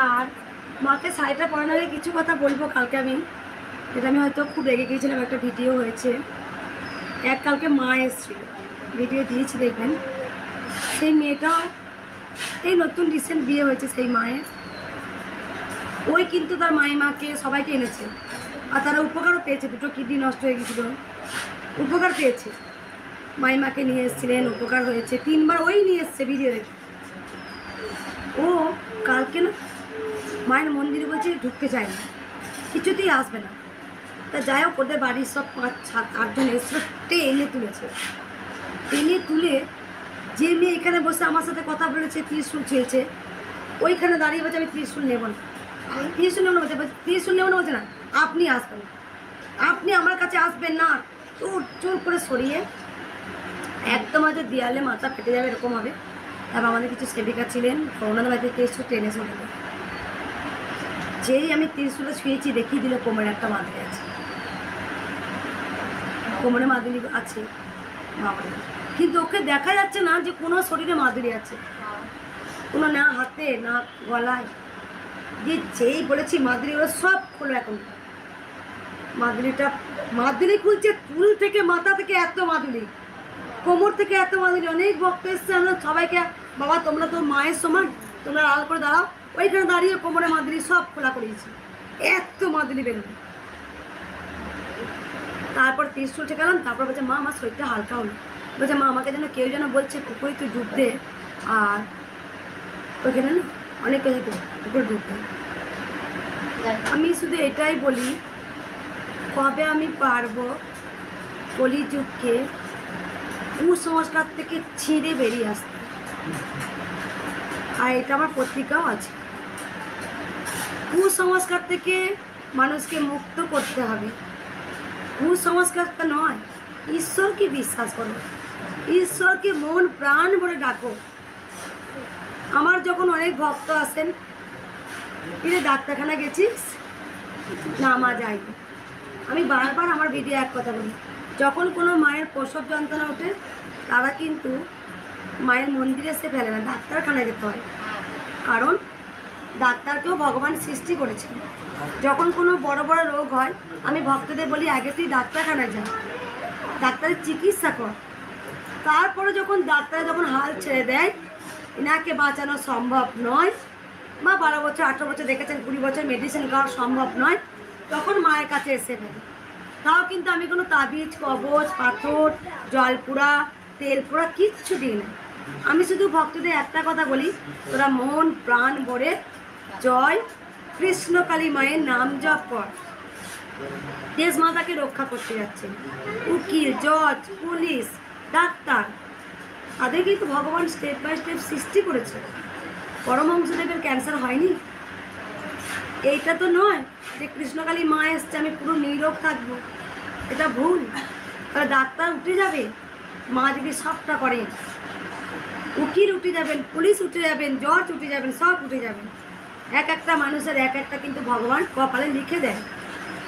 আর মাকে শাড়িটা পরানোর আগে কিছু কথা বলবো কালকে আমি, যেটা আমি হয়তো খুব রেগে গিয়েছিলাম। একটা ভিডিও হয়েছে, কালকে মা এসেছিল, ভিডিও দিয়েছি দেখবেন। সেই মেয়েটা এই নতুন রিসেন্ট বিয়ে হয়েছে, সেই মায়ের ওই কিন্তু তার মাকে সবাইকে এনেছে, আর তারা উপকারও পেয়েছে। দুটো কিডনি নষ্ট হয়ে গেছিলো, উপকার পেয়েছে। মাকে নিয়ে এসেছিলেন, উপকার হয়েছে। 3 বার ওই নিয়ে এসছে ভিডিও দেখে। ও কালকে না মায়ের মন্দিরে বলছে ঢুকতে চায় না, কিছুতেই আসবে না। তা যাই হোক, ওদের বাড়ির সব 5-7-8 জন এসে টেনে তুলেছে। টেনে তুলে যে মেয়ে এখানে বসে আমার সাথে কথা বলেছে, ত্রিশূল চেয়েছে, ওইখানে দাঁড়িয়ে বলছে আমি ত্রিশূল নেব না, ত্রিশূল নেব না। বলছে ত্রিশূল নেব না, বলছে না আপনি আসবেন না, আপনি আমার কাছে আসবেন না। চোর করে সরিয়ে একদম হয়তো দেয়ালে মাথা ফেটে যাবে এরকম হবে। তারপর আমাদের কিছু সেবিকা ছিলেন, ওনাদের বাড়িতে ত্রিশূল টেনে চলে গেল। যেই আমি ত্রিশূলে শুয়েছি, দেখিয়ে দিল কোমরে একটা মাদুলি আছে, কোমরে মাদুলি আছে বাবা। কিন্তু ওকে দেখা যাচ্ছে না যে কোনো শরীরে মাদুলি আছে, কোনো না হাতে না গলায়। যে যেই বলেছি মাদুলি, ওরা সব খোলো এখন। মাদুলি খুলছে, চুল থেকে মাথা থেকে এত মাদুলি, কোমর থেকে এত মাদুলি। অনেক ভক্ত এসছে, আমরা সবাইকে বাবা তোমরা তো মায়ের সমান, তোমরা আড়াল করে দাঁড়াও। ওইখানে দাঁড়িয়ে কোমরে মাদুলি সব খোলা করিয়েছি, এত মাদুলি বেরোলো। তারপর ত্রিশূল ঠেকালাম। তারপর বলছে মা আমার শরীরটা হালকা হলো। বলছে মা আমাকে যেন কেউ যেন বলছে পুকুরে তুই ডুব দে, আর ওইখানে না অনেক কিছু পুকুরে ডুব দে। আমি শুধু এটাই বলি, কবে আমি পারবো কলিযুগকে কুসংস্কার থেকে ছিঁড়ে বেরিয়ে আসতে। আর এটা আমার পত্রিকাও আছে, কুসংস্কার থেকে মানুষকে মুক্ত করতে হবে। কুসংস্কারটা নয়, ঈশ্বরকে বিশ্বাস করো, ঈশ্বরকে মন প্রাণ ভরে ডাকো। আমার যখন অনেক ভক্ত আসেন, কিরে ডাক্তারখানা গেছিস না? মা যাইনি। আমি বারবার আমার ভিডিও এক কথা বলি, যখন কোনো মায়ের প্রসব যন্ত্রণা ওঠে, তারা কিন্তু মায়ের মন্দিরে এসে ফেলে না, ডাক্তারখানায় যেতে হয়। কারণ ডাক্তারকেও ভগবান সৃষ্টি করেছেন। যখন কোনো বড় বড় রোগ হয়, আমি ভক্তদের বলি আগে তুই ডাক্তারখানায় যা, ডাক্তারের চিকিৎসা কর। তারপরে যখন ডাক্তার যখন হাল ছেড়ে দেয়, এনাকে বাঁচানো সম্ভব নয়, মা 12 বছর 18 বছর দেখেছেন, 20 বছর মেডিসিন খাওয়া সম্ভব নয়, তখন মায়ের কাছে এসে ফেলে। তাও কিন্তু আমি কোনো তাবিজ, কবচ, পাথর, জল পোড়া, তেল পোড়া কিচ্ছু দিই না। আমি শুধু ভক্তদের একটা কথা বলি, তোরা মন প্রাণ ভরে জয় কৃষ্ণকালী মায়ের নাম জপ কর। দেশ মাতাকে রক্ষা করতে যাচ্ছে। উকিল, জজ, পুলিশ, ডাক্তার, তাদের কিন্তু ভগবান স্টেপ বাই স্টেপ সৃষ্টি করেছে। পরমহংসদেবের ক্যান্সার হয়নি? এইটা তো নয় যে কৃষ্ণকালী মা এসছে আমি পুরো নিরোগ থাকবো, এটা ভুল। তাহলে ডাক্তার উঠে যাবে, মা যদি সবটা করেন। উকিল উঠে যাবেন, পুলিশ উঠে যাবেন, জজ উঠে যাবেন, সব উঠে যাবেন। এক একটা মানুষের এক একটা কিন্তু ভগবান কপালে লিখে দেয়,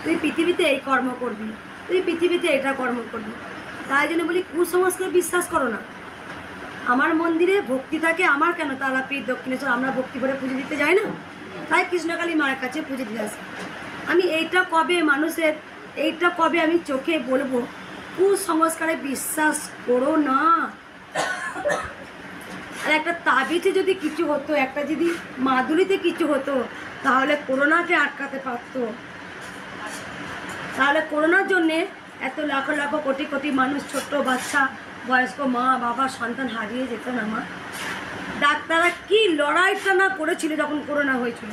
তুই পৃথিবীতে এই কর্ম করবি, তুই পৃথিবীতে এটা কর্ম করবি। তাই জন্য বলি কুসংস্কার বিশ্বাস করো না। আমার মন্দিরে ভক্তি থাকে, আমার কেন তারাপীঠ, দক্ষিণেশ্বর আমরা ভক্তি করে পুজো দিতে যাই না? তাই কৃষ্ণকালী মায়ের কাছে পুজো দিতে আসি। আমি এইটা কবে আমি চোখে বলবো কুসংস্কারে বিশ্বাস করো না। আর একটা তাবিজে যদি কিছু হতো, একটা যদি মাদুলিতে কিছু হতো, তাহলে করোনাকে আটকাতে পারতো। তাহলে করোনার জন্যে এত লাখ লাখ কোটি কোটি মানুষ, ছোট্ট বাচ্চা, বয়স্ক মা বাবা, সন্তান হারিয়ে যেত না। মা ডাক্তাররা কি লড়াইটা না করেছিল যখন করোনা হয়েছিল,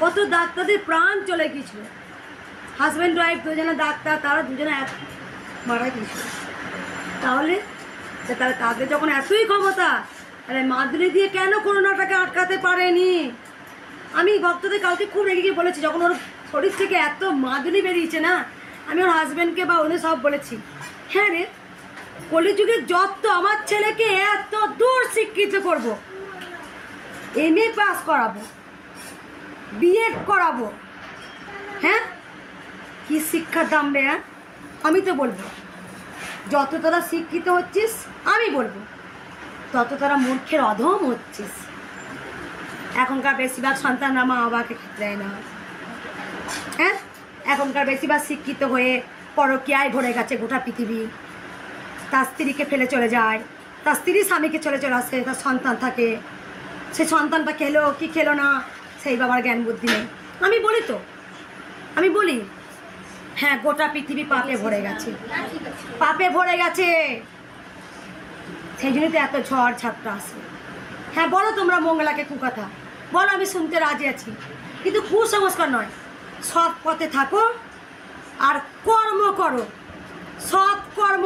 কত ডাক্তারদের প্রাণ চলে গিয়েছিল। হাজব্যান্ড ওয়াইফ দুজনে ডাক্তার, তারা দুজনে মারা গিয়েছিল। তাহলে তাদের যখন এতই ক্ষমতা, তাহলে মাদুলি দিয়ে কেন করোনাটাকে আটকাতে পারেনি? আমি ভক্তদের কালকে খুব রেগে গিয়ে বলেছি, যখন ওর শরীর থেকে এত মাদুলি বেরিয়েছে না, আমি ওর হাজব্যান্ডকে বা ওদের সব বলেছি, হ্যাঁ রে কলিযুগে যত আমার ছেলেকে এত দূর শিক্ষিত করব, MA পাস করাবো, B.Ed করাবো, হ্যাঁ কি শিক্ষার দাম রে? হ্যাঁ আমি তো বলবো, যত তোরা শিক্ষিত হচ্ছিস আমি বলবো তত তারা মূর্খের অধম হচ্ছিস। এখনকার বেশিরভাগ সন্তানরা মা বাবাকে খেতে দেয় না। হ্যাঁ, এখনকার বেশিরভাগ শিক্ষিত হয়ে পরকীয়ায় ভরে গেছে গোটা পৃথিবী। তার স্ত্রীকে ফেলে চলে যায়, তার স্ত্রী স্বামীকে চলে আসে, তার সন্তান থাকে, সে সন্তানটা খেলো কি খেলো না সেই বাবার জ্ঞান বুদ্ধি নেই। আমি বলি হ্যাঁ, গোটা পৃথিবী পাপে ভরে গেছে, পাপে ভরে গেছে, সেই জন্যই তো এত ঝড় ঝাপটা আসে। হ্যাঁ বলো তোমরা মঙ্গলাকে কুকথা বলো, আমি শুনতে রাজি আছি, কিন্তু কুসংস্কার নয়। সৎ পথে থাকো আর কর্ম করো, সৎ কর্ম।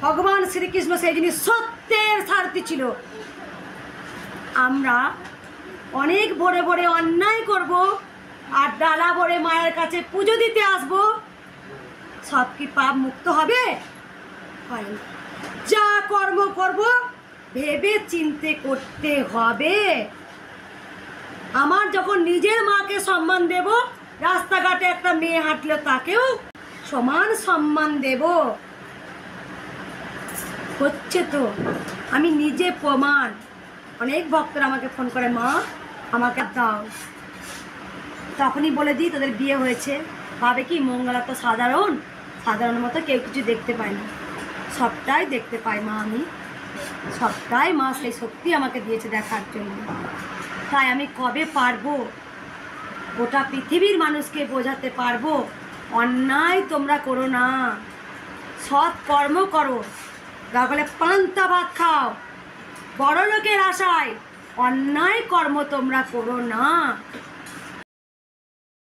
ভগবান শ্রীকৃষ্ণ সেই জিনিস সত্যের সারথি ছিল। আমরা অনেক ভোরে ভোরে অন্যায় করব আর ডালা ভরে মায়ের কাছে পুজো দিতে আসব, সব কি পাপ মুক্ত হবে? হয় না। যা কর্ম করব ভেবে চিন্তে করতে হবে। আমার যখন নিজের মাকে সম্মান দেব, রাস্তাঘাটে একটা মেয়ে হাঁটলে তাকেও সমান সম্মান দেব। হচ্ছে তো, আমি নিজে প্রমাণ। অনেক ভক্তরা আমাকে ফোন করে, মা আমাকে দাও, তখনই বলে দিই তোদের বিয়ে হয়েছে। ভাবে কি মঙ্গলা তো সাধারণ মতো কেউ কিছু দেখতে পায় না, সবটাই দেখতে পাই মা। আমি সবটাই মা সেই শক্তি আমাকে দিয়েছে দেখার জন্য। তাই আমি কবে পারবো গোটা পৃথিবীর মানুষকে বোঝাতে পারবো, অন্যায় তোমরা করো না, সৎ কর্ম করো। তাহলে পান্তা ভাত খাও, বড় লোকের আশায় অন্যায় কর্ম তোমরা করো না।